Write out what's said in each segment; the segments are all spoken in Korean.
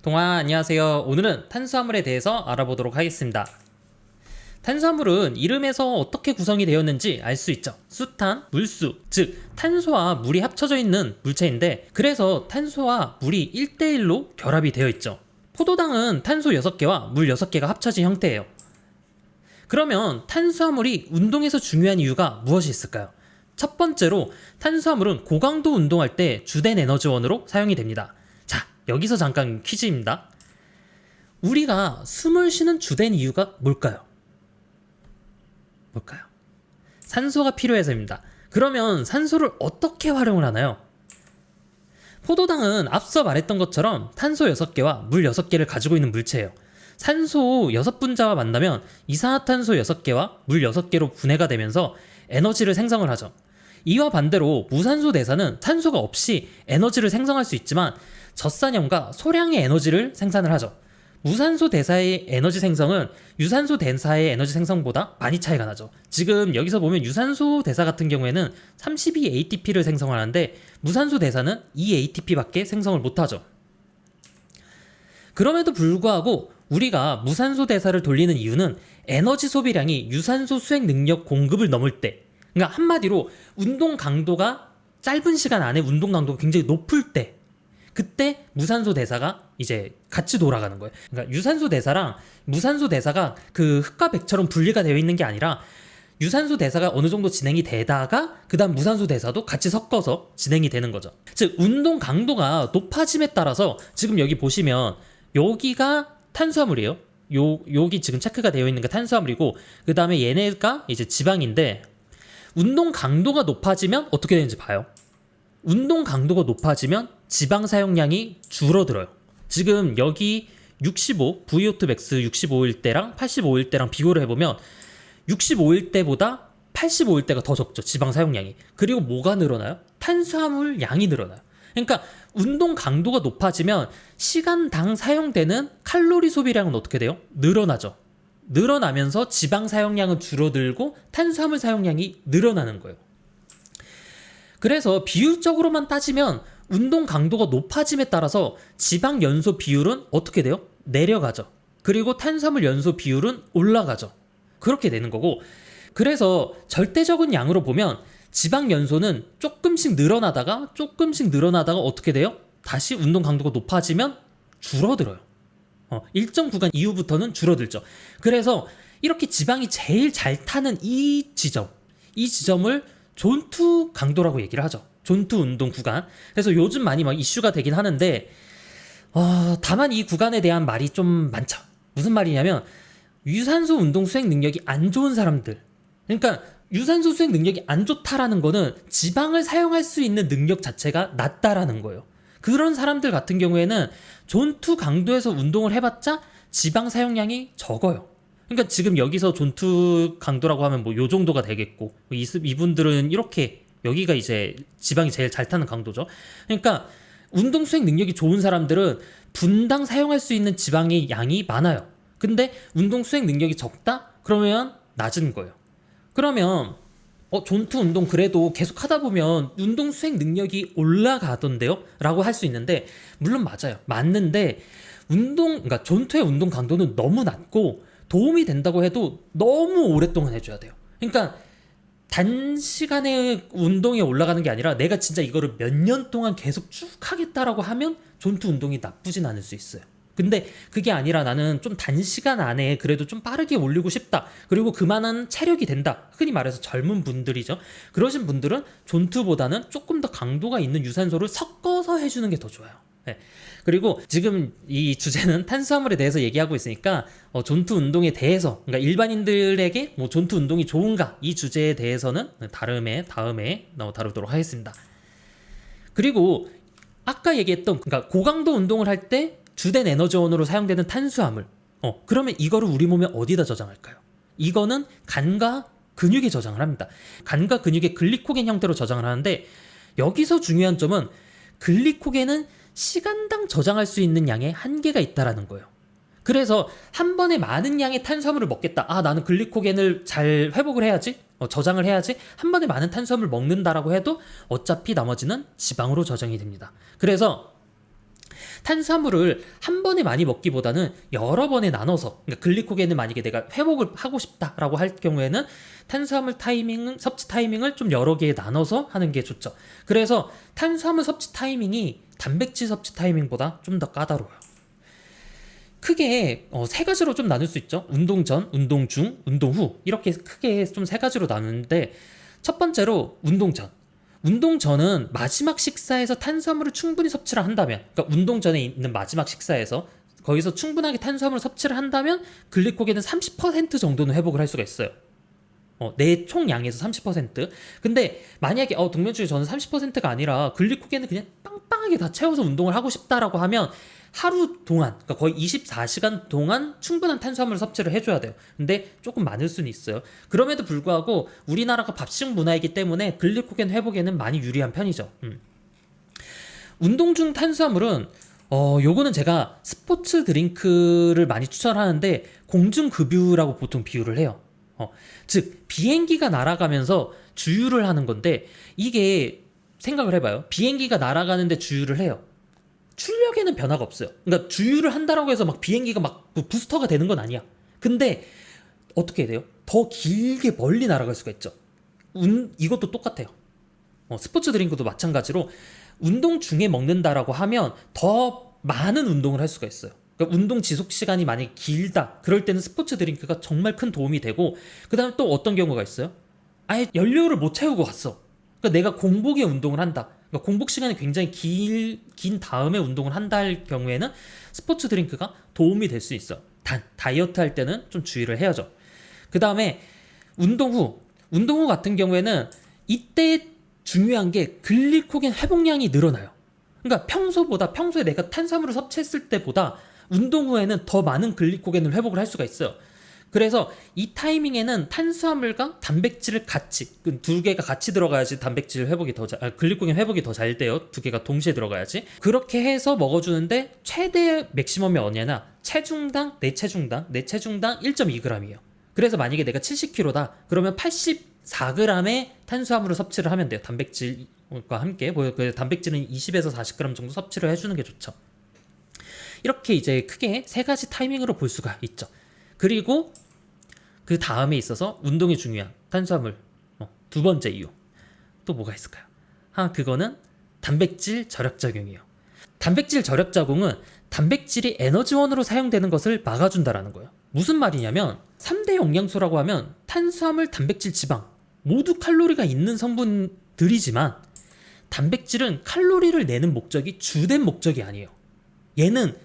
동아 안녕하세요. 오늘은 탄수화물에 대해서 알아보도록 하겠습니다. 탄수화물은 이름에서 어떻게 구성이 되었는지 알 수 있죠. 수탄, 물수, 즉 탄소와 물이 합쳐져 있는 물체인데 그래서 탄소와 물이 1대1로 결합이 되어 있죠. 포도당은 탄소 6개와 물 6개가 합쳐진 형태예요. 그러면 탄수화물이 운동에서 중요한 이유가 무엇이 있을까요? 첫 번째로 탄수화물은 고강도 운동할 때 주된 에너지원으로 사용이 됩니다. 자, 여기서 잠깐 퀴즈입니다. 우리가 숨을 쉬는 주된 이유가 뭘까요? 산소가 필요해서입니다. 그러면 산소를 어떻게 활용을 하나요? 포도당은 앞서 말했던 것처럼 탄소 6개와 물 6개를 가지고 있는 물체예요. 산소 6분자와 만나면 이산화탄소 6개와 물 6개로 분해가 되면서 에너지를 생성을 하죠. 이와 반대로 무산소 대사는 산소가 없이 에너지를 생성할 수 있지만 젖산염과 소량의 에너지를 생산을 하죠. 무산소 대사의 에너지 생성은 유산소 대사의 에너지 생성보다 많이 차이가 나죠. 지금 여기서 보면 유산소 대사 같은 경우에는 32ATP를 생성하는데 무산소 대사는 2ATP밖에 생성을 못하죠. 그럼에도 불구하고 우리가 무산소 대사를 돌리는 이유는 에너지 소비량이 유산소 수행 능력 공급을 넘을 때, 그러니까 한마디로 운동 강도가 짧은 시간 안에 운동 강도가 굉장히 높을 때, 그때 무산소 대사가 이제 같이 돌아가는 거예요. 그러니까 유산소 대사랑 무산소 대사가 그 흙과 백처럼 분리가 되어 있는 게 아니라 유산소 대사가 어느 정도 진행이 되다가 그 다음 무산소 대사도 같이 섞어서 진행이 되는 거죠. 즉 운동 강도가 높아짐에 따라서 지금 여기 보시면 여기가 탄수화물이에요. 여기 지금 체크가 되어 있는 게 탄수화물이고 그 다음에 얘네가 이제 지방인데 운동 강도가 높아지면 어떻게 되는지 봐요. 운동 강도가 높아지면 지방 사용량이 줄어들어요. 지금 여기 65, VO2 max 65일 때랑 85일 때랑 비교를 해보면 65일 때보다 85일 때가 더 적죠. 지방 사용량이. 그리고 뭐가 늘어나요? 탄수화물 양이 늘어나요. 그러니까 운동 강도가 높아지면 시간당 사용되는 칼로리 소비량은 어떻게 돼요? 늘어나죠. 늘어나면서 지방 사용량은 줄어들고 탄수화물 사용량이 늘어나는 거예요. 그래서 비율적으로만 따지면 운동 강도가 높아짐에 따라서 지방 연소 비율은 어떻게 돼요? 내려가죠. 그리고 탄수화물 연소 비율은 올라가죠. 그렇게 되는 거고, 그래서 절대적인 양으로 보면 지방 연소는 조금씩 늘어나다가 어떻게 돼요? 다시 운동 강도가 높아지면 줄어들어요. 일정 구간 이후부터는 줄어들죠. 그래서 이렇게 지방이 제일 잘 타는 이 지점을 존투 강도라고 얘기를 하죠. 존투 운동 구간. 그래서 요즘 많이 막 이슈가 되긴 하는데 다만 이 구간에 대한 말이 좀 많죠. 무슨 말이냐면 유산소 운동 수행 능력이 안 좋은 사람들, 그러니까 유산소 수행 능력이 안 좋다라는 거는 지방을 사용할 수 있는 능력 자체가 낮다라는 거예요. 그런 사람들 같은 경우에는 존투 강도에서 운동을 해봤자 지방 사용량이 적어요. 그러니까 지금 여기서 존투 강도라고 하면 뭐 요 정도가 되겠고, 이분들은 이렇게 여기가 이제 지방이 제일 잘 타는 강도죠. 그러니까 운동 수행 능력이 좋은 사람들은 분당 사용할 수 있는 지방의 양이 많아요. 근데 운동 수행 능력이 적다? 그러면 낮은 거예요. 그러면 존투 운동 그래도 계속 하다 보면 운동 수행 능력이 올라가던데요? 라고 할 수 있는데, 물론 맞아요. 맞는데 그러니까 존투의 운동 강도는 너무 낮고 도움이 된다고 해도 너무 오랫동안 해줘야 돼요. 그러니까 단시간에 운동이 올라가는 게 아니라 내가 진짜 이거를 몇 년 동안 계속 쭉 하겠다라고 하면 존투 운동이 나쁘진 않을 수 있어요. 근데 그게 아니라 나는 좀 단시간 안에 그래도 좀 빠르게 올리고 싶다, 그리고 그만한 체력이 된다, 흔히 말해서 젊은 분들이죠. 그러신 분들은 존투보다는 조금 더 강도가 있는 유산소를 섞어서 해주는 게 더 좋아요. 네. 그리고 지금 이 주제는 탄수화물에 대해서 얘기하고 있으니까 존투 운동에 대해서, 그러니까 일반인들에게 뭐 존투 운동이 좋은가, 이 주제에 대해서는 다음에 다루도록 하겠습니다. 그리고 아까 얘기했던, 그러니까 고강도 운동을 할 때 주된 에너지원으로 사용되는 탄수화물, 그러면 이거를 우리 몸에 어디다 저장할까요? 이거는 간과 근육에 저장을 합니다. 간과 근육의 글리코겐 형태로 저장을 하는데, 여기서 중요한 점은 글리코겐은 시간당 저장할 수 있는 양의 한계가 있다라는 거예요. 그래서 한 번에 많은 양의 탄수화물을 먹겠다, 나는 글리코겐을 잘 회복을 해야지, 저장을 해야지, 한 번에 많은 탄수화물을 먹는다라고 해도 어차피 나머지는 지방으로 저장이 됩니다. 그래서 탄수화물을 한 번에 많이 먹기보다는 여러 번에 나눠서, 그러니까 글리코겐을 만약에 내가 회복을 하고 싶다라고 할 경우에는 탄수화물 섭취 타이밍을 좀 여러 개에 나눠서 하는 게 좋죠. 그래서 탄수화물 섭취 타이밍이 단백질 섭취 타이밍보다 좀 더 까다로워요. 크게 세 가지로 좀 나눌 수 있죠. 운동 전, 운동 중, 운동 후, 이렇게 크게 좀 세 가지로 나누는데, 첫 번째로 운동 전. 운동 전은 마지막 식사에서 탄수화물을 충분히 섭취를 한다면, 그러니까 운동 전에 있는 마지막 식사에서 거기서 충분하게 탄수화물을 섭취를 한다면 글리코겐은 30% 정도는 회복을 할 수가 있어요. 내 총량에서 30%. 근데 만약에 동면주의 저는 30%가 아니라 글리코겐을 그냥 빵빵하게 다 채워서 운동을 하고 싶다라고 하면 하루 동안, 그러니까 거의 24시간 동안 충분한 탄수화물 섭취를 해줘야 돼요. 근데 조금 많을 수는 있어요. 그럼에도 불구하고 우리나라가 밥식 문화이기 때문에 글리코겐 회복에는 많이 유리한 편이죠. 운동 중 탄수화물은 요거는 제가 스포츠 드링크를 많이 추천하는데 공중급유라고 보통 비유를 해요. 즉 비행기가 날아가면서 주유를 하는 건데, 이게 생각을 해봐요. 비행기가 날아가는데 주유를 해요. 출력에는 변화가 없어요. 그러니까 주유를 한다라고 해서 막 비행기가 막 부스터가 되는 건 아니야. 근데 어떻게 돼요? 더 길게 멀리 날아갈 수가 있죠. 이것도 똑같아요. 스포츠 드링크도 마찬가지로 운동 중에 먹는다라고 하면 더 많은 운동을 할 수가 있어요. 그러니까 운동 지속 시간이 만약에 길다, 그럴 때는 스포츠 드링크가 정말 큰 도움이 되고, 그 다음에 또 어떤 경우가 있어요? 아예 연료를 못 채우고 갔어. 그러니까 내가 공복에 운동을 한다. 그러니까 공복 시간이 굉장히 긴 다음에 운동을 한다 할 경우에는 스포츠 드링크가 도움이 될 수 있어. 단 다이어트 할 때는 좀 주의를 해야죠. 그 다음에 운동 후 같은 경우에는 이때 중요한 게 글리코겐 회복량이 늘어나요. 그러니까 평소에 내가 탄수화물을 섭취했을 때보다 운동 후에는 더 많은 글리코겐을 회복을 할 수가 있어요. 그래서 이 타이밍에는 탄수화물과 단백질을 같이, 두 개가 같이 들어가야지 단백질 회복이 글리코겐 회복이 더 잘 돼요. 두 개가 동시에 들어가야지. 그렇게 해서 먹어주는데 최대 맥시멈이 어디냐나 체중당 내 체중당 1.2g이에요. 그래서 만약에 내가 70kg다 그러면 84g의 탄수화물을 섭취를 하면 돼요. 단백질과 함께. 단백질은 20에서 40g 정도 섭취를 해주는 게 좋죠. 이렇게 이제 크게 세 가지 타이밍으로 볼 수가 있죠. 그리고 그 다음에 있어서 운동이 중요한 탄수화물 두 번째 이유 또 뭐가 있을까요? 그거는 단백질 절약 작용이에요. 단백질 절약 작용은 단백질이 에너지원으로 사용되는 것을 막아준다라는 거예요. 무슨 말이냐면 3대 영양소라고 하면 탄수화물, 단백질, 지방 모두 칼로리가 있는 성분들이지만 단백질은 칼로리를 내는 목적이 주된 목적이 아니에요. 얘는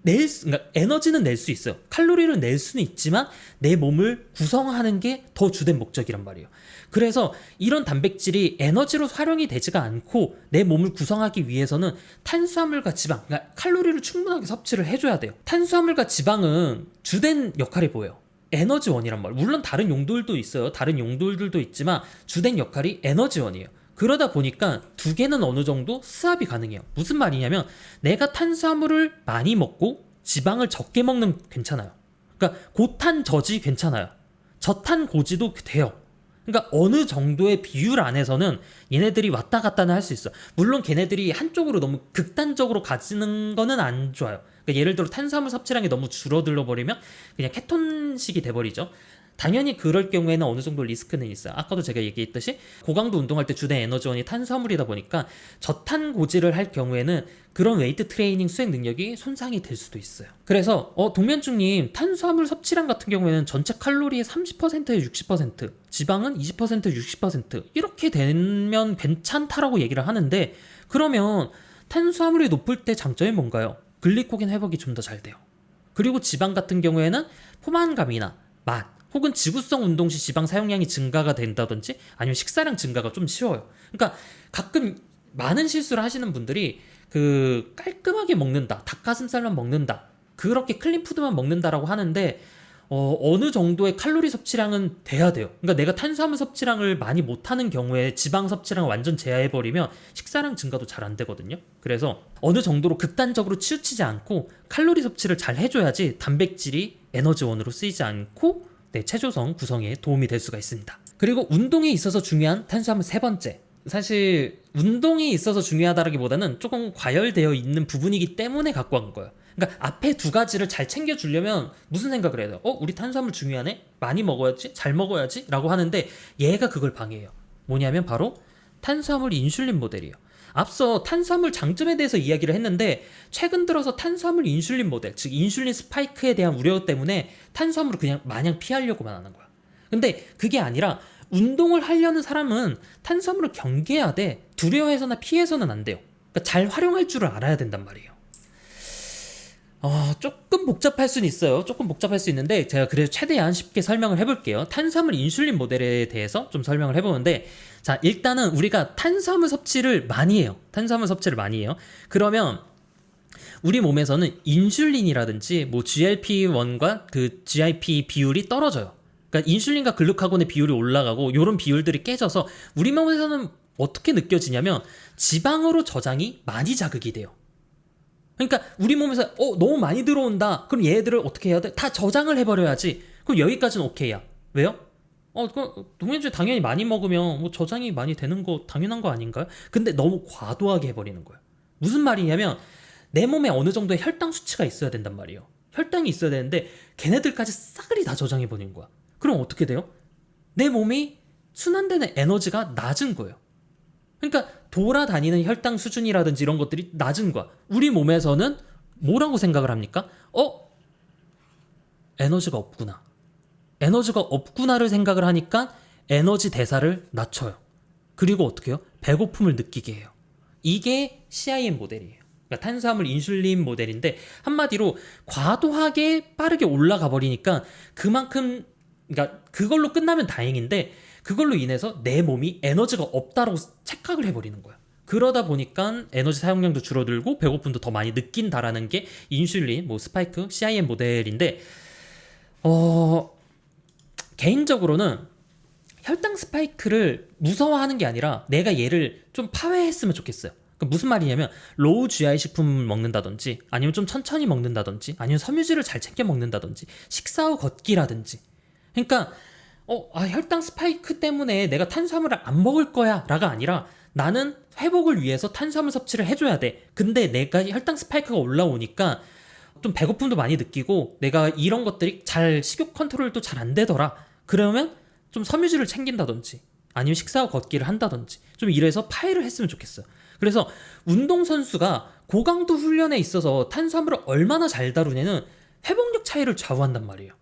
그러니까 에너지는 낼 수 있어요. 칼로리를 낼 수는 있지만 내 몸을 구성하는 게 더 주된 목적이란 말이에요. 그래서 이런 단백질이 에너지로 활용이 되지가 않고 내 몸을 구성하기 위해서는 탄수화물과 지방, 그러니까 칼로리를 충분하게 섭취를 해줘야 돼요. 탄수화물과 지방은 주된 역할이 뭐예요? 에너지원이란 말. 물론 다른 용도들도 있어요. 다른 용도들도 있지만 주된 역할이 에너지원이에요. 그러다 보니까 두 개는 어느 정도 수합이 가능해요. 무슨 말이냐면 내가 탄수화물을 많이 먹고 지방을 적게 먹는 괜찮아요. 그러니까 고탄 저지 괜찮아요. 저탄 고지도 돼요. 그러니까 어느 정도의 비율 안에서는 얘네들이 왔다 갔다는 할 수 있어. 물론 걔네들이 한쪽으로 너무 극단적으로 가지는 거는 안 좋아요. 그러니까 예를 들어 탄수화물 섭취량이 너무 줄어들어 버리면 그냥 케톤식이 돼버리죠. 당연히 그럴 경우에는 어느 정도 리스크는 있어요. 아까도 제가 얘기했듯이 고강도 운동할 때 주된 에너지원이 탄수화물이다 보니까 저탄 고지를 할 경우에는 그런 웨이트 트레이닝 수행 능력이 손상이 될 수도 있어요. 그래서 동면중님 탄수화물 섭취량 같은 경우에는 전체 칼로리의 30%에 60%, 지방은 20%, 60% 이렇게 되면 괜찮다라고 얘기를 하는데, 그러면 탄수화물이 높을 때 장점이 뭔가요? 글리코겐 회복이 좀 더 잘 돼요. 그리고 지방 같은 경우에는 포만감이나 맛 혹은 지구성 운동 시 지방 사용량이 증가가 된다든지 아니면 식사량 증가가 좀 쉬워요. 그러니까 가끔 많은 실수를 하시는 분들이 깔끔하게 먹는다, 닭가슴살만 먹는다, 그렇게 클린 푸드만 먹는다라고 하는데 어느 정도의 칼로리 섭취량은 돼야 돼요. 그러니까 내가 탄수화물 섭취량을 많이 못하는 경우에 지방 섭취량을 완전 제한해버리면 식사량 증가도 잘 안 되거든요. 그래서 어느 정도로 극단적으로 치우치지 않고 칼로리 섭취를 잘 해줘야지 단백질이 에너지원으로 쓰이지 않고 내 체조성 구성에 도움이 될 수가 있습니다. 그리고 운동에 있어서 중요한 탄수화물 세 번째, 사실 운동이 있어서 중요하다라기보다는 조금 과열되어 있는 부분이기 때문에 갖고 간 거예요. 그러니까 앞에 두 가지를 잘 챙겨주려면 무슨 생각을 해야 돼요? 우리 탄수화물 중요하네? 많이 먹어야지? 잘 먹어야지? 라고 하는데 얘가 그걸 방해해요. 뭐냐면 바로 탄수화물 인슐린 모델이에요. 앞서 탄수화물 장점에 대해서 이야기를 했는데 최근 들어서 탄수화물 인슐린 모델, 즉 인슐린 스파이크에 대한 우려 때문에 탄수화물을 그냥 마냥 피하려고만 하는 거야. 근데 그게 아니라 운동을 하려는 사람은 탄수화물을 경계해야 돼. 두려워해서나 피해서는 안 돼요. 그러니까 잘 활용할 줄을 알아야 된단 말이에요. 조금 복잡할 수는 있어요. 조금 복잡할 수 있는데 제가 그래도 최대한 쉽게 설명을 해볼게요. 탄수화물 인슐린 모델에 대해서 좀 설명을 해보는데, 자, 일단은 우리가 탄수화물 섭취를 많이 해요. 탄수화물 섭취를 많이 해요. 그러면 우리 몸에서는 인슐린이라든지 뭐 GLP-1과 그 GIP 비율이 떨어져요. 그러니까 인슐린과 글루카곤의 비율이 올라가고 이런 비율들이 깨져서 우리 몸에서는 어떻게 느껴지냐면 지방으로 저장이 많이 자극이 돼요. 그러니까 우리 몸에서 너무 많이 들어온다. 그럼 얘들을 어떻게 해야 돼? 다 저장을 해버려야지. 그럼 여기까지는 오케이야. 왜요? 동현주 당연히 많이 먹으면 뭐 저장이 많이 되는 거 당연한 거 아닌가요? 근데 너무 과도하게 해버리는 거예요. 무슨 말이냐면 내 몸에 어느 정도의 혈당 수치가 있어야 된단 말이에요. 혈당이 있어야 되는데 걔네들까지 싸그리 다 저장해버리는 거야. 그럼 어떻게 돼요? 내 몸이 순환되는 에너지가 낮은 거예요. 그러니까 돌아다니는 혈당 수준이라든지 이런 것들이 낮은 거야. 우리 몸에서는 뭐라고 생각을 합니까? 에너지가 없구나. 에너지가 없구나를 생각을 하니까 에너지 대사를 낮춰요. 그리고 어떻게 해요? 배고픔을 느끼게 해요. 이게 CIN 모델이에요. 그러니까 탄수화물 인슐린 모델인데 한마디로 과도하게 빠르게 올라가 버리니까 그만큼, 그러니까 그걸로 끝나면 다행인데 그걸로 인해서 내 몸이 에너지가 없다라고 착각을 해버리는 거야. 그러다 보니까 에너지 사용량도 줄어들고 배고픔도 더 많이 느낀다라는 게 인슐린, 뭐 스파이크, CIN 모델인데, 개인적으로는 혈당 스파이크를 무서워하는 게 아니라 내가 얘를 좀 파괴했으면 좋겠어요. 그러니까 무슨 말이냐면 로우 GI 식품을 먹는다든지 아니면 좀 천천히 먹는다든지 아니면 섬유질을 잘 챙겨 먹는다든지 식사 후 걷기라든지. 그러니까 혈당 스파이크 때문에 내가 탄수화물을 안 먹을 거야 라가 아니라 나는 회복을 위해서 탄수화물 섭취를 해줘야 돼. 근데 내가 혈당 스파이크가 올라오니까 좀 배고픔도 많이 느끼고 내가 이런 것들이 잘 식욕 컨트롤도 잘 안 되더라. 그러면 좀 섬유질을 챙긴다든지 아니면 식사 후 걷기를 한다든지 좀 이래서 파해를 했으면 좋겠어요. 그래서 운동선수가 고강도 훈련에 있어서 탄수화물을 얼마나 잘 다루냐는 회복력 차이를 좌우한단 말이에요.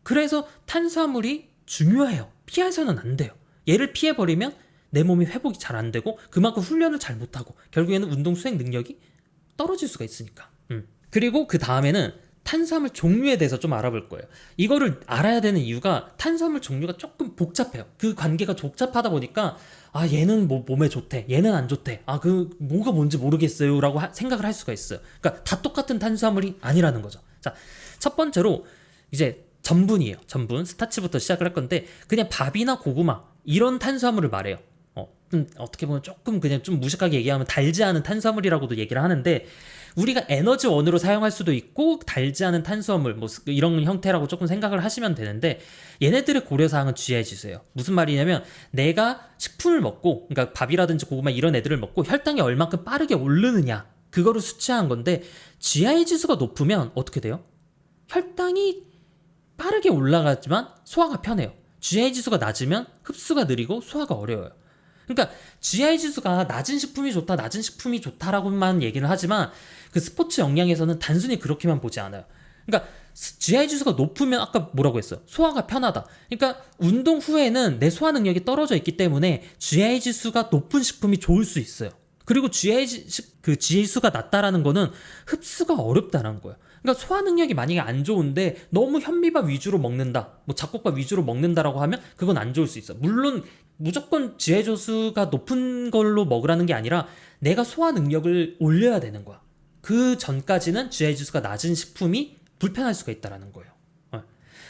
그래서 탄수화물이 중요해요. 피해서는 안 돼요. 얘를 피해버리면 내 몸이 회복이 잘 안 되고 그만큼 훈련을 잘 못하고 결국에는 운동 수행 능력이 떨어질 수가 있으니까. 그리고 그 다음에는 탄수화물 종류에 대해서 좀 알아볼 거예요. 이거를 알아야 되는 이유가 탄수화물 종류가 조금 복잡해요. 그 관계가 복잡하다 보니까 얘는 뭐 몸에 좋대, 얘는 안 좋대, 그 뭐가 뭔지 모르겠어요 라고 생각을 할 수가 있어요. 그러니까 다 똑같은 탄수화물이 아니라는 거죠. 자, 첫 번째로 이제 전분이에요. 전분, 스타치부터 시작을 할 건데 그냥 밥이나 고구마 이런 탄수화물을 말해요. 어떻게 보면 조금 그냥 좀 무식하게 얘기하면 달지 않은 탄수화물이라고도 얘기를 하는데 우리가 에너지원으로 사용할 수도 있고 달지 않은 탄수화물 뭐 이런 형태라고 조금 생각을 하시면 되는데 얘네들의 고려사항은 GI 지수예요. 무슨 말이냐면 내가 식품을 먹고, 그러니까 밥이라든지 고구마 이런 애들을 먹고 혈당이 얼만큼 빠르게 오르느냐 그거를 수치한 건데 GI 지수가 높으면 어떻게 돼요? 혈당이 빠르게 올라가지만 소화가 편해요. GI 지수가 낮으면 흡수가 느리고 소화가 어려워요. 그러니까 GI 지수가 낮은 식품이 좋다, 낮은 식품이 좋다라고만 얘기를 하지만 그 스포츠 영양에서는 단순히 그렇게만 보지 않아요. 그러니까 GI 지수가 높으면 아까 뭐라고 했어요? 소화가 편하다. 그러니까 운동 후에는 내 소화 능력이 떨어져 있기 때문에 GI 지수가 높은 식품이 좋을 수 있어요. 그리고 지수가 낮다라는 거는 흡수가 어렵다는 거예요. 그러니까 소화 능력이 만약에 안 좋은데 너무 현미밥 위주로 먹는다, 뭐 잡곡밥 위주로 먹는다라고 하면 그건 안 좋을 수 있어. 물론 무조건 GI 지수가 높은 걸로 먹으라는 게 아니라 내가 소화 능력을 올려야 되는 거야. 그 전까지는 GI 지수가 낮은 식품이 불편할 수가 있다라는 거예요.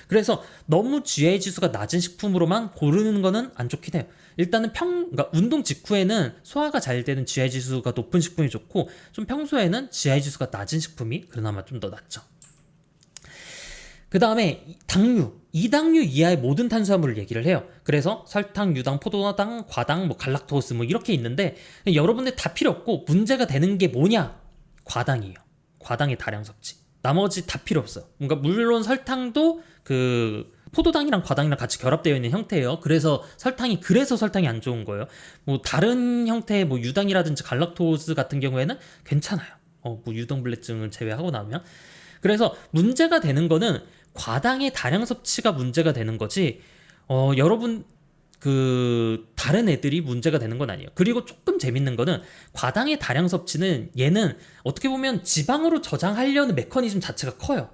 그래서 너무 GI 지수가 낮은 식품으로만 고르는 거는 안 좋긴 해요. 일단은 그러니까 운동 직후에는 소화가 잘 되는 GI 지수가 높은 식품이 좋고 좀 평소에는 GI 지수가 낮은 식품이 그나마 좀 더 낫죠. 그 다음에 당류. 이당류 이하의 모든 탄수화물을 얘기를 해요. 그래서 설탕, 유당, 포도당, 과당, 뭐 갈락토스 뭐 이렇게 있는데 여러분들 다 필요 없고 문제가 되는 게 뭐냐? 과당이에요. 과당의 다량 섭취. 나머지 다 필요 없어요. 그러니까 물론 설탕도 그 포도당이랑 과당이랑 같이 결합되어 있는 형태예요. 그래서 설탕이 안 좋은 거예요. 뭐 다른 형태의 뭐 유당이라든지 갈락토스 같은 경우에는 괜찮아요. 뭐 유당불내증을 제외하고 나면. 그래서 문제가 되는 거는 과당의 다량 섭취가 문제가 되는 거지. 여러분 그 다른 애들이 문제가 되는 건 아니에요. 그리고 조금 재밌는 거는 과당의 다량 섭취는 얘는 어떻게 보면 지방으로 저장하려는 메커니즘 자체가 커요.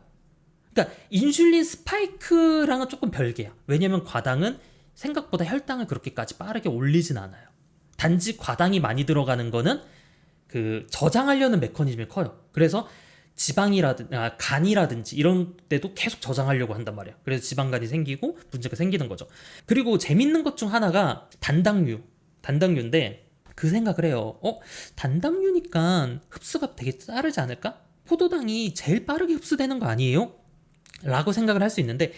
그러니까 인슐린 스파이크랑은 조금 별개야. 왜냐면 과당은 생각보다 혈당을 그렇게까지 빠르게 올리진 않아요. 단지 과당이 많이 들어가는 거는 그 저장하려는 메커니즘이 커요. 그래서 간이라든지 이런 데도 계속 저장하려고 한단 말이야. 그래서 지방간이 생기고 문제가 생기는 거죠. 그리고 재밌는 것 중 하나가 단당류인데 그 생각을 해요. 단당류니까 흡수가 되게 빠르지 않을까? 포도당이 제일 빠르게 흡수되는 거 아니에요? 라고 생각을 할 수 있는데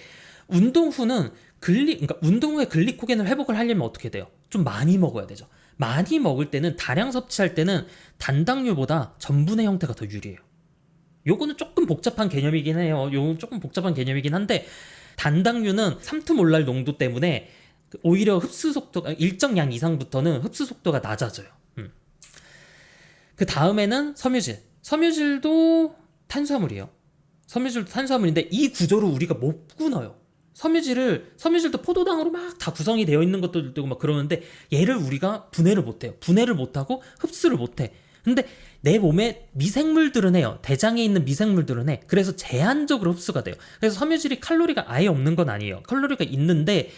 운동 후는 그러니까 운동 후에 글리코겐을 회복을 하려면 어떻게 돼요? 좀 많이 먹어야 되죠. 많이 먹을 때는 다량 섭취할 때는 단당류보다 전분의 형태가 더 유리해요. 요거는 조금 복잡한 개념이긴 해요. 요건 조금 복잡한 개념이긴 한데 단당류는 삼투몰랄 농도 때문에 오히려 흡수 속도가 일정 양 이상부터는 흡수 속도가 낮아져요. 그 다음에는 섬유질도 탄수화물이에요. 섬유질도 탄수화물인데 이 구조를 우리가 못 끊어요. 섬유질도 포도당으로 막 다 구성이 되어 있는 것도 있고 막 그러는데 얘를 우리가 분해를 못해요. 분해를 못하고 흡수를 못해. 근데 내 몸에 미생물들은 해요. 대장에 있는 미생물들은 해. 그래서 제한적으로 흡수가 돼요. 그래서 섬유질이 칼로리가 아예 없는 건 아니에요. 칼로리가 있는데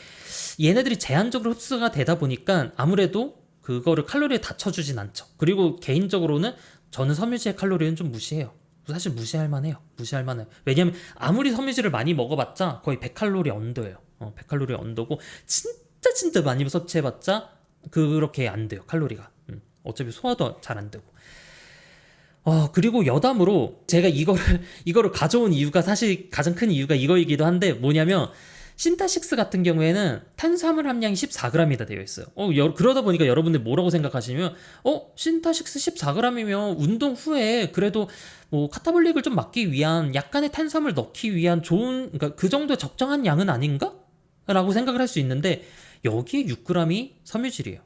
얘네들이 제한적으로 흡수가 되다 보니까 아무래도 그거를 칼로리에 다 쳐주진 않죠. 그리고 개인적으로는 저는 섬유질의 칼로리는 좀 무시해요. 사실 무시할 만해요. 왜냐면 아무리 섬유질을 많이 먹어봤자 거의 100칼로리 언더예요. 100칼로리 언더고 진짜 많이 섭취해봤자 그렇게 안 돼요. 칼로리가. 어차피 소화도 잘 안 되고. 그리고 여담으로 제가 이거를 가져온 이유가 사실 가장 큰 이유가 이거이기도 한데 뭐냐면 신타식스 같은 경우에는 탄수화물 함량이 14g이다 되어 있어요. 그러다 보니까 여러분들 뭐라고 생각하시면 신타식스 14g이면 운동 후에 그래도 뭐 카타볼릭을 좀 막기 위한 약간의 탄수화물 넣기 위한 그러니까 그 정도의 적정한 양은 아닌가? 라고 생각을 할 수 있는데 여기에 6g이 섬유질이에요.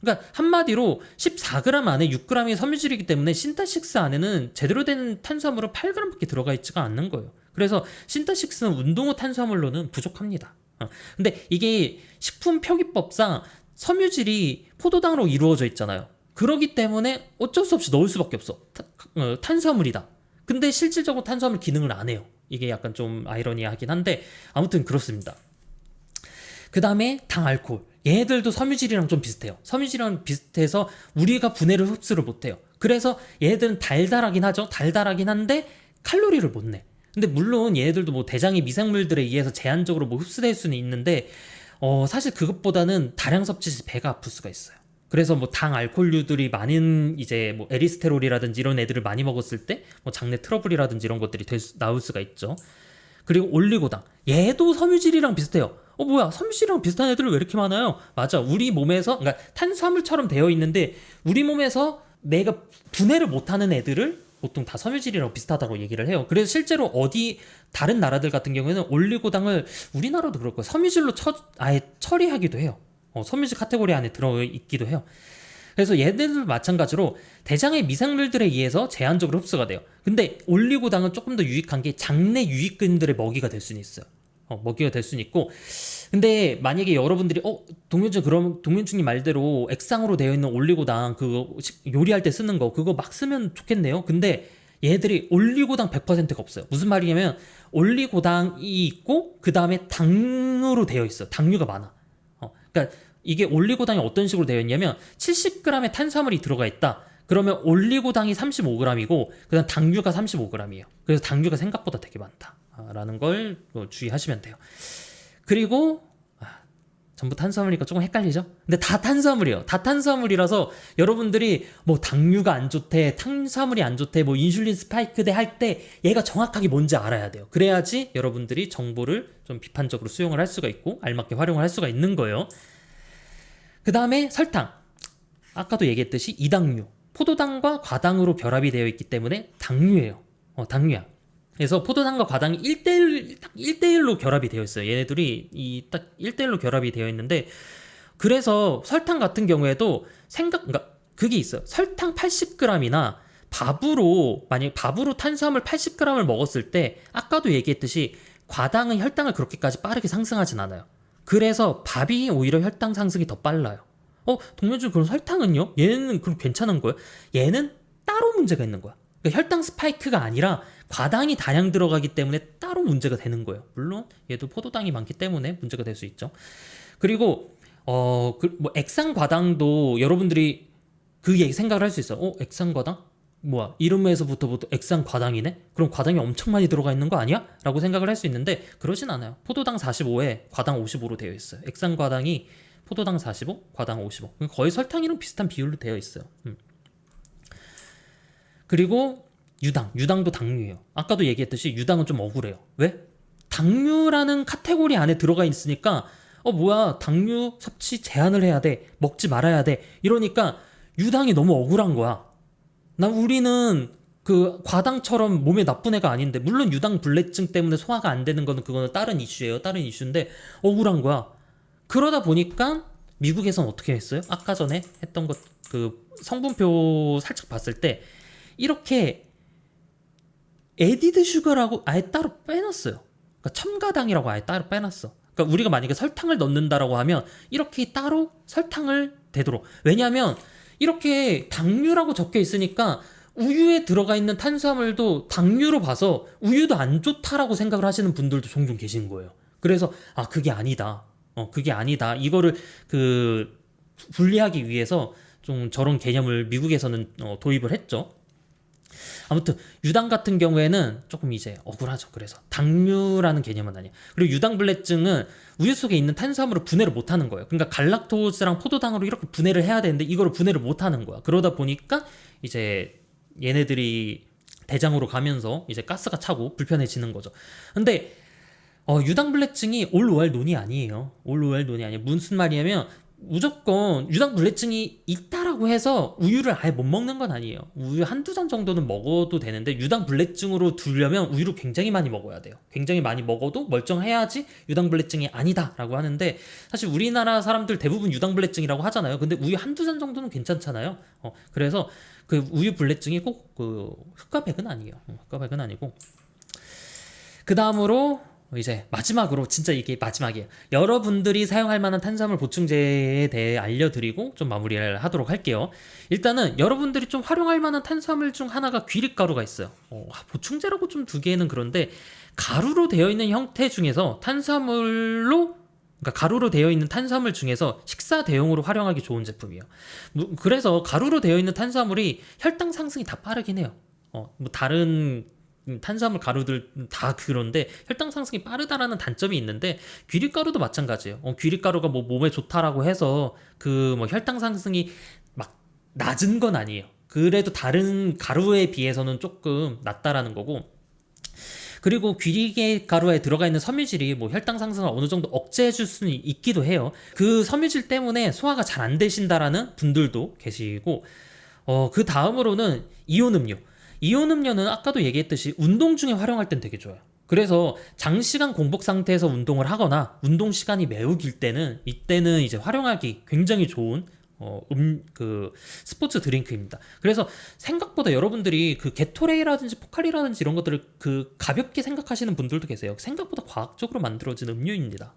그러니까 한마디로 14g 안에 6g이 섬유질이기 때문에 신타식스 안에는 제대로 된 탄수화물은 8g밖에 들어가 있지가 않는 거예요. 그래서 신타식스는 운동 후 탄수화물로는 부족합니다. 근데 이게 식품 표기법상 섬유질이 포도당으로 이루어져 있잖아요. 그러기 때문에 어쩔 수 없이 넣을 수밖에 없어. 탄수화물이다. 근데 실질적으로 탄수화물 기능을 안 해요. 이게 약간 좀 아이러니하긴 한데 아무튼 그렇습니다. 그 다음에 당, 알코올. 얘네들도 섬유질이랑 좀 비슷해요. 섬유질이랑 비슷해서 우리가 분해를 흡수를 못해요. 그래서 얘네들은 달달하긴 하죠. 달달하긴 한데 칼로리를 못 내. 근데 물론 얘네들도 뭐 대장의 미생물들에 의해서 제한적으로 뭐 흡수될 수는 있는데 사실 그것보다는 다량 섭취시 배가 아플 수가 있어요. 그래서 뭐 당, 알코올류들이 많은 이제 뭐 에리스테롤이라든지 이런 애들을 많이 먹었을 때 뭐 장내 트러블이라든지 이런 것들이 나올 수가 있죠. 그리고 올리고당. 얘도 섬유질이랑 비슷해요. 뭐야, 섬유질이랑 비슷한 애들은 왜 이렇게 많아요? 맞아, 우리 몸에서 그러니까 탄수화물처럼 되어 있는데 우리 몸에서 내가 분해를 못하는 애들을 보통 다 섬유질이랑 비슷하다고 얘기를 해요. 그래서 실제로 다른 나라들 같은 경우에는 올리고당을 우리나라도 그럴 거예요. 섬유질로 아예 처리하기도 해요. 섬유질 카테고리 안에 들어있기도 해요. 그래서 얘네들도 마찬가지로 대장의 미생물들에 의해서 제한적으로 흡수가 돼요. 근데 올리고당은 조금 더 유익한 게 장내 유익균들의 먹이가 될 수는 있어요. 먹이가 될 수는 있고. 근데 만약에 여러분들이 동면충님 말대로 액상으로 되어 있는 올리고당 그거 요리할 때 쓰는 거 그거 막 쓰면 좋겠네요. 근데 얘들이 올리고당 100%가 없어요. 무슨 말이냐면 올리고당이 있고 그 다음에 당으로 되어 있어요. 당류가 많아. 그러니까 이게 올리고당이 어떤 식으로 되어 있냐면 70g의 탄수화물이 들어가 있다. 그러면 올리고당이 35g이고 그다음 당류가 35g이에요. 그래서 당류가 생각보다 되게 많다라는 걸 주의하시면 돼요. 그리고 전부 탄수화물이니까 조금 헷갈리죠? 근데 다 탄수화물이에요. 다 탄수화물이라서 여러분들이 뭐 당류가 안 좋대, 탄수화물이 안 좋대, 뭐 인슐린 스파이크대 할 때 얘가 정확하게 뭔지 알아야 돼요. 그래야지 여러분들이 정보를 좀 비판적으로 수용을 할 수가 있고 알맞게 활용을 할 수가 있는 거예요. 그 다음에 설탕. 아까도 얘기했듯이 이당류. 포도당과 과당으로 결합이 되어 있기 때문에 당류예요. 당류야. 그래서 포도당과 과당이 1대1로 결합이 되어 있어요. 얘네들이 딱 1대1로 결합이 되어 있는데, 그래서 설탕 같은 경우에도 그러니까 그게 있어요. 설탕 80g이나 만약 밥으로 탄수화물 80g을 먹었을 때, 아까도 얘기했듯이 과당은 혈당을 그렇게까지 빠르게 상승하진 않아요. 그래서 밥이 오히려 혈당 상승이 더 빨라요. 동료준, 그럼 설탕은요? 얘는 그럼 괜찮은 거예요? 얘는 따로 문제가 있는 거야. 그러니까 혈당 스파이크가 아니라 과당이 다량 들어가기 때문에 따로 문제가 되는 거예요. 물론 얘도 포도당이 많기 때문에 문제가 될 수 있죠. 그리고 뭐 액상 과당도 여러분들이 그 얘기 생각을 할 수 있어요. 액상 과당? 뭐야, 이름에서부터 액상 과당이네? 그럼 과당이 엄청 많이 들어가 있는 거 아니야? 라고 생각을 할 수 있는데 그러진 않아요. 포도당 45에 과당 55로 되어 있어요. 액상 과당이 포도당 45, 과당 55. 거의 설탕이랑 비슷한 비율로 되어 있어요. 그리고 유당도 당류예요. 아까도 얘기했듯이 유당은 좀 억울해요. 왜? 당류라는 카테고리 안에 들어가 있으니까 뭐야, 당류 섭취 제한을 해야 돼, 먹지 말아야 돼, 이러니까 유당이 너무 억울한 거야. 우리는 그 과당처럼 몸에 나쁜 애가 아닌데, 물론 유당 불내증 때문에 소화가 안 되는 그거는 다른 이슈예요. 다른 이슈인데 억울한 거야. 그러다 보니까 미국에선 어떻게 했어요? 아까 전에 했던 그 성분표 살짝 봤을 때 이렇게 에디드 슈거라고 아예 따로 빼놨어요. 그러니까 첨가당이라고 아예 따로 빼놨어. 그러니까 우리가 만약에 설탕을 넣는다라고 하면 이렇게 따로 설탕을 되도록. 왜냐하면 이렇게 당류라고 적혀 있으니까 우유에 들어가 있는 탄수화물도 당류로 봐서 우유도 안 좋다라고 생각을 하시는 분들도 종종 계신 거예요. 그래서 그게 아니다. 그게 아니다. 이거를 분리하기 위해서 좀 저런 개념을 미국에서는 도입을 했죠. 아무튼 유당 같은 경우에는 조금 이제 억울하죠. 그래서 당류라는 개념은 아니에요. 그리고 유당불내증은 우유 속에 있는 탄수화물을 분해를 못하는 거예요. 그러니까 갈락토스랑 포도당으로 이렇게 분해를 해야 되는데 이거를 분해를 못하는 거야. 그러다 보니까 이제 얘네들이 대장으로 가면서 이제 가스가 차고 불편해지는 거죠. 근데 유당불내증이 올OR 논이 아니에요. 올OR 논이 아니에요. 무슨 말이냐면 무조건 유당불내증이 있다라고 해서 우유를 아예 못 먹는 건 아니에요. 우유 한두 잔 정도는 먹어도 되는데 유당불내증으로 두려면 우유를 굉장히 많이 먹어야 돼요. 굉장히 많이 먹어도 멀쩡해야지 유당불내증이 아니다라고 하는데, 사실 우리나라 사람들 대부분 유당불내증이라고 하잖아요. 근데 우유 한두 잔 정도는 괜찮잖아요. 그래서 그 우유 불내증이 꼭 그 흑과백은 아니에요. 흑과백은 아니고. 그 다음으로 이제 마지막으로, 진짜 이게 마지막이에요. 여러분들이 사용할 만한 탄수화물 보충제에 대해 알려드리고 좀 마무리를 하도록 할게요. 일단은 여러분들이 좀 활용할 만한 탄수화물 중 하나가 귀릿가루가 있어요. 보충제라고 좀 두기에는 그런데, 가루로 되어 있는 형태 중에서 그러니까 가루로 되어 있는 탄수화물 중에서 식사 대용으로 활용하기 좋은 제품이에요. 그래서 가루로 되어 있는 탄수화물이 혈당 상승이 다 빠르긴 해요. 다른 탄수화물 가루들 다 그런데 혈당 상승이 빠르다라는 단점이 있는데, 귀릿가루도 마찬가지예요. 귀릿가루가 뭐 몸에 좋다라고 해서 뭐 혈당 상승이 막 낮은 건 아니에요. 그래도 다른 가루에 비해서는 조금 낮다라는 거고, 그리고 귀릿가루에 들어가 있는 섬유질이 뭐 혈당 상승을 어느 정도 억제해 줄 수는 있기도 해요. 그 섬유질 때문에 소화가 잘 안 되신다라는 분들도 계시고, 그 다음으로는 이온 음료. 이온 음료는 아까도 얘기했듯이 운동 중에 활용할 땐 되게 좋아요. 그래서 장시간 공복 상태에서 운동을 하거나 운동 시간이 매우 길 때는, 이때는 이제 활용하기 굉장히 좋은 스포츠 드링크입니다. 그래서 생각보다 여러분들이 그 게토레이라든지 포칼리라든지 이런 것들을 가볍게 생각하시는 분들도 계세요. 생각보다 과학적으로 만들어진 음료입니다.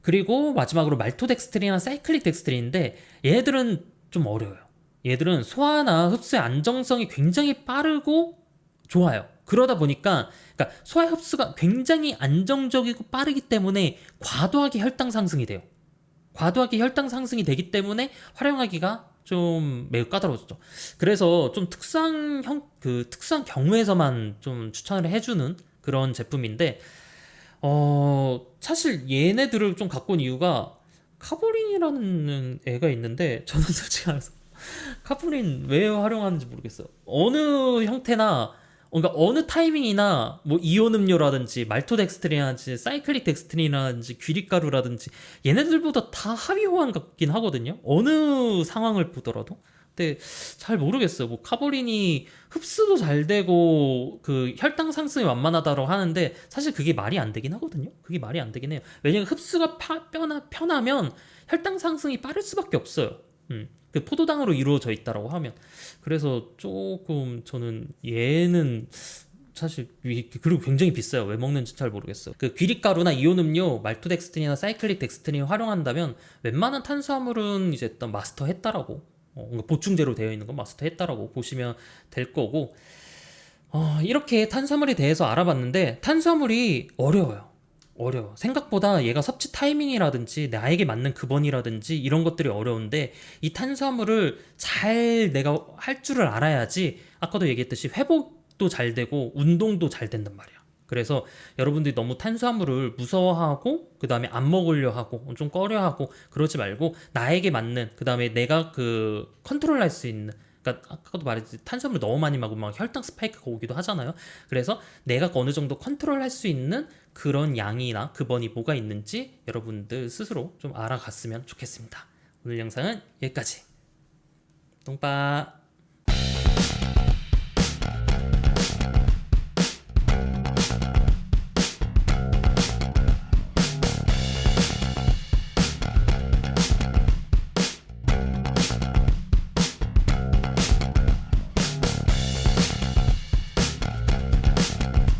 그리고 마지막으로 말토덱스트린이나 사이클릭 덱스트린인데, 얘네들은 좀 어려워요. 얘들은 소화나 흡수의 안정성이 굉장히 빠르고 좋아요. 그러다 보니까, 그러니까 소화 흡수가 굉장히 안정적이고 빠르기 때문에 과도하게 혈당 상승이 돼요. 과도하게 혈당 상승이 되기 때문에 활용하기가 좀 매우 까다로워졌죠. 그래서 좀 특수한 경우에서만 좀 추천을 해주는 그런 제품인데, 사실 얘네들을 좀 갖고 온 이유가 카보린이라는 애가 있는데 저는 솔직히 말해서 카프린 왜 활용하는지 모르겠어요. 어느 형태나 그러니까 어느 타이밍이나 뭐 이온 음료라든지 말토덱스트린이라든지 사이클릭 덱스트린이라든지 귀리가루라든지 얘네들보다 다 하위 호환 같긴 하거든요. 어느 상황을 보더라도. 근데 잘 모르겠어요. 뭐 카보린이 흡수도 잘 되고 그 혈당 상승이 완만하다고 하는데 사실 그게 말이 안 되긴 하거든요. 그게 말이 안 되긴 해요. 왜냐면 흡수가 편하면 혈당 상승이 빠를 수밖에 없어요. 그 포도당으로 이루어져 있다라고 하면 그래서 조금 저는 얘는 사실 그리고 굉장히 비싸요. 왜 먹는지 잘 모르겠어요. 그 귀리가루나 이온 음료, 말토덱스트린이나 사이클릭 덱스트린 활용한다면 웬만한 탄수화물은 이제 일단 마스터했다라고 그러니까 보충제로 되어 있는 건 마스터했다라고 보시면 될 거고 이렇게 탄수화물에 대해서 알아봤는데 탄수화물이 어려워. 생각보다 얘가 섭취 타이밍이라든지 나에게 맞는 급원이라든지 이런 것들이 어려운데 이 탄수화물을 잘 내가 할 줄을 알아야지 아까도 얘기했듯이 회복도 잘 되고 운동도 잘 된단 말이야. 그래서 여러분들이 너무 탄수화물을 무서워하고 그 다음에 안 먹으려 하고 좀 꺼려하고 그러지 말고 나에게 맞는 그 다음에 내가 그 컨트롤할 수 있는 그러니까 아까도 말했듯이 탄수화물 너무 많이 먹으면 막 혈당 스파이크가 오기도 하잖아요. 그래서 내가 어느 정도 컨트롤할 수 있는 그런 양이나 급원이 뭐가 있는지 여러분들 스스로 좀 알아갔으면 좋겠습니다. 오늘 영상은 여기까지. 똥빠.